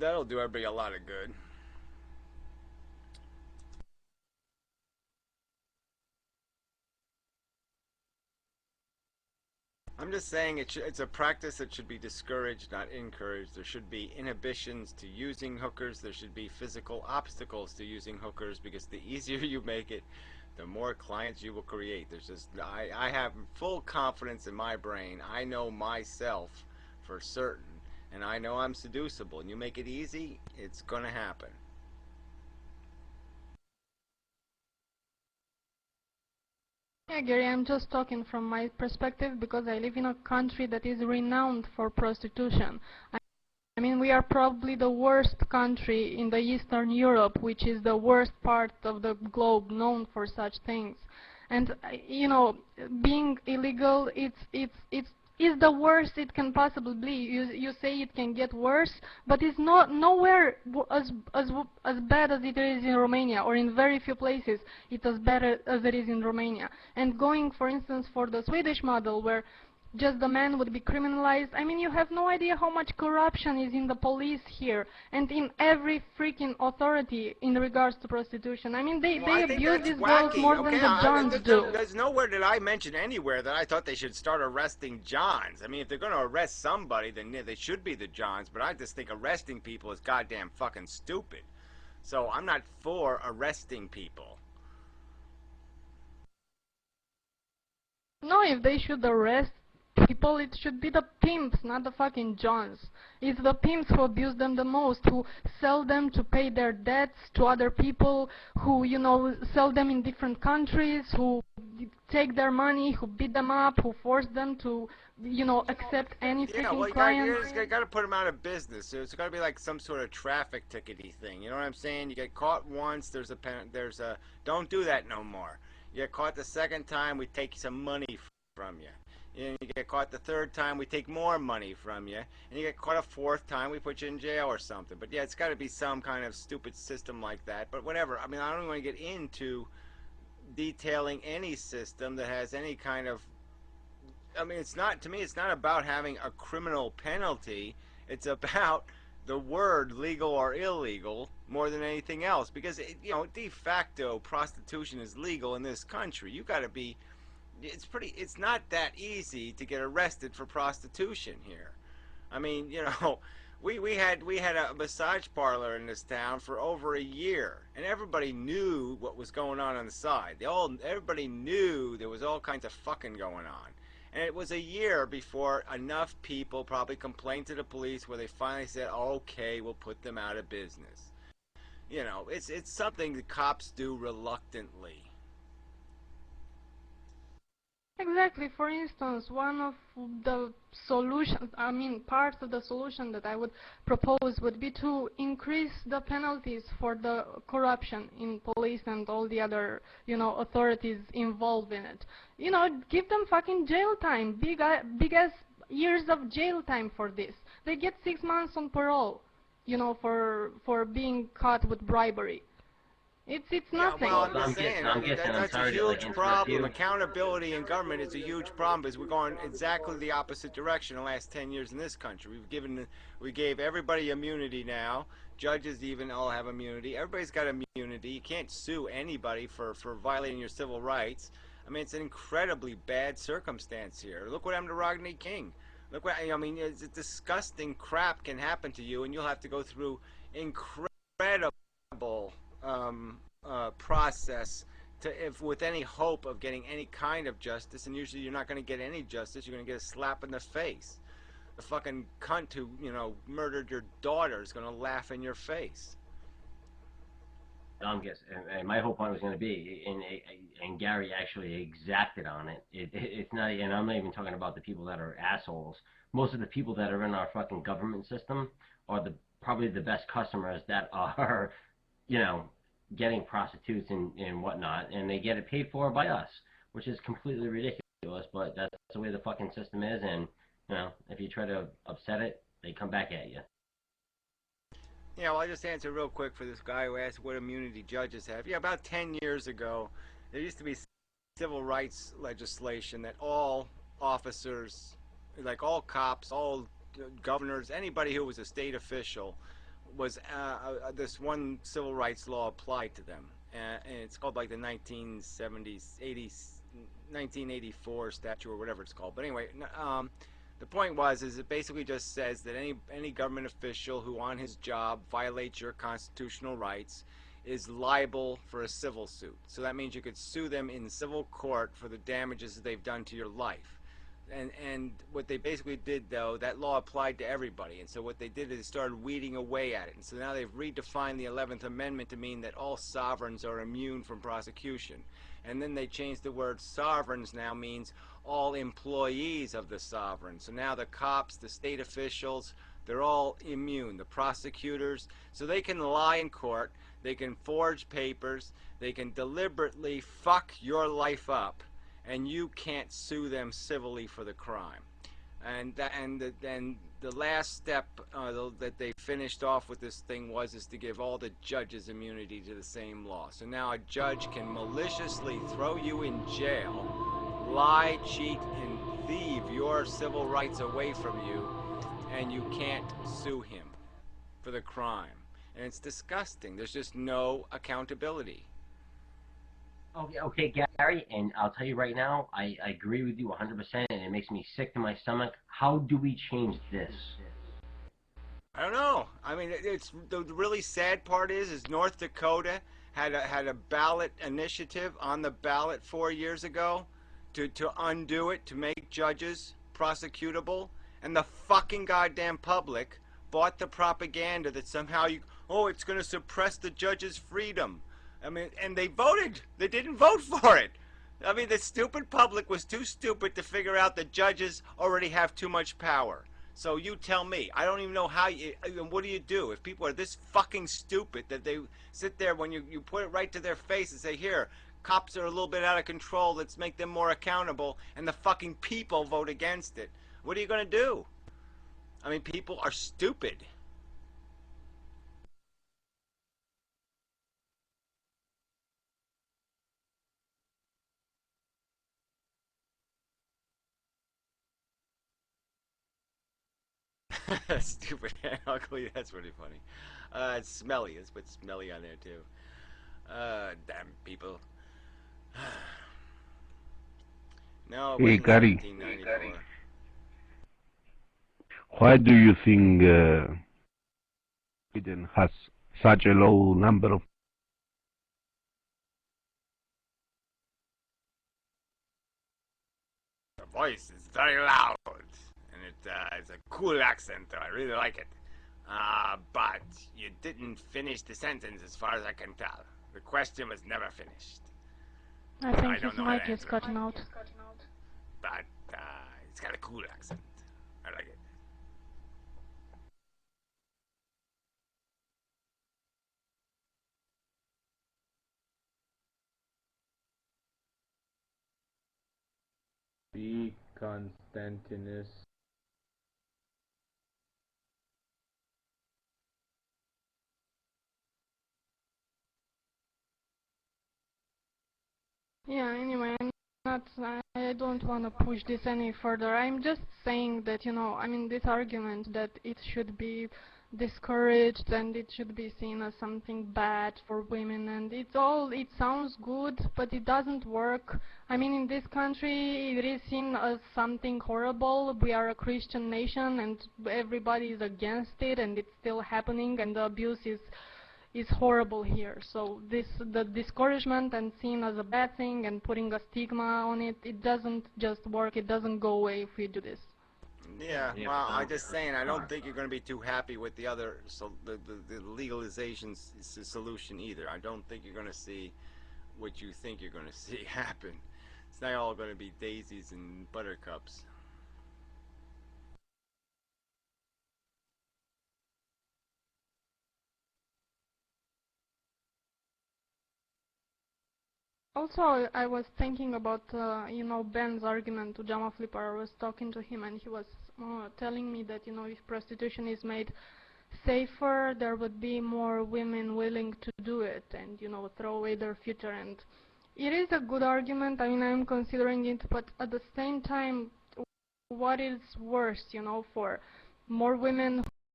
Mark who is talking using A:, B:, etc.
A: That'll do everybody a lot of good. I'm just saying it's a practice that should be discouraged, not encouraged. There should be inhibitions to using hookers. There should be physical obstacles to using hookers because the easier you make it, the more clients you will create. There's just I have full confidence in my brain. I know myself for certain, and I know I'm seducible. And you make it easy, it's gonna happen.
B: Yeah, Gary, I'm just talking from my perspective because I live in a country that is renowned for prostitution. I mean, we are probably the worst country in the Eastern Europe, which is the worst part of the globe known for such things. And you know, being illegal, it's is the worst it can possibly be. You say it can get worse, but it's not nowhere as bad as it is in Romania, or in very few places it's as bad as it is in Romania. And going, for instance, for the Swedish model, where just the man would be criminalized. I mean, you have no idea how much corruption is in the police here and in every freaking authority in regards to prostitution. I mean,
A: Well,
B: they
A: I think
B: abuse
A: that's
B: these girls
A: wacky.
B: more than
A: Okay,
B: the Johns do.
A: there's nowhere that I mentioned anywhere that I thought they should start arresting Johns. I mean, if they're going to arrest somebody, then yeah, they should be the Johns. But I just think arresting people is goddamn fucking stupid. So I'm not for arresting people.
B: No, if they should arrest people, it should be the pimps, not the fucking Johns. It's the pimps who abuse them the most, who sell them to pay their debts to other people, who, you know, sell them in different countries, who take their money, who beat them up, who force them to, you know, accept any
A: Yeah, well,
B: freaking client.
A: you got to put them out of business. So it's got to be like some sort of traffic tickety thing. You know what I'm saying? You get caught once, don't do that no more. You get caught the second time, we take some money from you. And you get caught the third time, we take more money from you. And you get caught a fourth time, we put you in jail or something. But yeah, it's got to be some kind of stupid system like that. But whatever. I mean, I don't even want to get into detailing any system that has any kind of. I mean, it's not, to me, it's not about having a criminal penalty. It's about the word legal or illegal more than anything else. Because, you know, de facto, prostitution is legal in this country. You got to be. It's not that easy to get arrested for prostitution here. I mean, you know, we had a massage parlor in this town for over a year, and everybody knew what was going on the side. Everybody knew there was all kinds of fucking going on. And it was a year before enough people probably complained to the police where they finally said, okay, we'll put them out of business. You know, it's something the cops do reluctantly.
B: Exactly. For instance, one of the solutions, I mean, parts of the solution that I would propose would be to increase the penalties for the corruption in police and all the other, you know, authorities involved in it. You know, give them fucking jail time, big ass years of jail time for this. They get 6 months on parole, you know, for being caught with bribery. It's
A: Yeah,
B: nothing.
A: well,
C: Well,
A: I'm just saying. I mean,
C: I'm
A: that's a
C: sorry to like
A: huge
C: interrupt
A: problem.
C: you.
A: Accountability in government is a huge problem because we're going exactly the opposite direction the last 10 years in this country. We gave everybody immunity now. Judges even all have immunity. Everybody's got immunity. You can't sue anybody for violating your civil rights. I mean, it's an incredibly bad circumstance here. Look what happened to Rodney King. Look what I mean. It's disgusting crap can happen to you, and you'll have to go through incredible process if with any hope of getting any kind of justice, and usually you're not going to get any justice. You're going to get a slap in the face. The fucking cunt who, you know, murdered your daughter is going to laugh in your face.
C: And my whole point was going to be, and Gary actually exacted on it. It's not, and I'm not even talking about the people that are assholes. Most of the people that are in our fucking government system are probably the best customers that are, you know, getting prostitutes and whatnot, and they get it paid for by us, which is completely ridiculous, but that's the way the fucking system is, and, you know, if you try to upset it, they come back at you.
A: Yeah, well, I'll just answer real quick for this guy who asked what immunity judges have. Yeah, about 10 years ago, there used to be civil rights legislation that all officers, like all cops, all governors, anybody who was a state official, was this one civil rights law applied to them, and it's called like the 1970s, 80s, 1984 statute or whatever it's called. But anyway, the point is it basically just says that any government official who on his job violates your constitutional rights is liable for a civil suit. So that means you could sue them in civil court for the damages that they've done to your life. And what they basically did, though, that law applied to everybody. And so what they did is they started weeding away at it. And so now they've redefined the 11th Amendment to mean that all sovereigns are immune from prosecution. And then they changed the word sovereigns now means all employees of the sovereign. So now the cops, the state officials, they're all immune. The prosecutors, so they can lie in court, they can forge papers, they can deliberately fuck your life up, and you can't sue them civilly for the crime. And the last step that they finished off with this thing is to give all the judges immunity to the same law. So now a judge can maliciously throw you in jail, lie, cheat, and thieve your civil rights away from you, and you can't sue him for the crime. And it's disgusting. There's just no accountability.
C: Okay, Gary, and I'll tell you right now, I agree with you 100%, and it makes me sick to my stomach. How do we change this?
A: I don't know. I mean, it's the really sad part is North Dakota had a ballot initiative on the ballot 4 years ago to undo it, to make judges prosecutable, and the fucking goddamn public bought the propaganda that somehow it's going to suppress the judge's freedom. I mean, and they voted. They didn't vote for it. I mean, the stupid public was too stupid to figure out that judges already have too much power. So you tell me. I don't even know how what do you do if people are this fucking stupid that they sit there when you put it right to their face and say, here, cops are a little bit out of control, let's make them more accountable, and the fucking people vote against it. What are you going to do? I mean, people are stupid. Stupid and ugly, that's pretty funny. It's smelly, let's put smelly on there too. Damn people. No, it
D: Hey,
A: wasn't
D: Gary.
A: 1794.
D: Why do you think Sweden has such a low number of
A: The voice is very loud, and it's a cool accent, I really like it. But you didn't finish the sentence as far as I can tell. The question was never finished.
B: I think his mic is cutting out.
A: But it's got a cool accent. I like it.
E: B. Constantinus.
B: Yeah, anyway, I don't want to push this any further. I'm just saying that, I mean, this argument that it should be discouraged and it should be seen as something bad for women, and it sounds good, but it doesn't work. I mean, in this country, it is seen as something horrible. We are a Christian nation, and everybody is against it, and it's still happening, and the abuse is horrible here. So the discouragement and seen as a bad thing and putting a stigma on it, it doesn't just work. It doesn't go away if we do this.
A: Yeah, well, I'm just saying, I don't think you're going to be too happy with the other, the legalization solution either. I don't think you're going to see what you think you're going to see happen. It's not all going to be daisies and buttercups.
B: Also, I was thinking about, Ben's argument to Jama Flipper. I was talking to him, and he was telling me that, if prostitution is made safer, there would be more women willing to do it and, throw away their future. And it is a good argument. I mean, I'm considering it, but at the same time, what is worse, for more women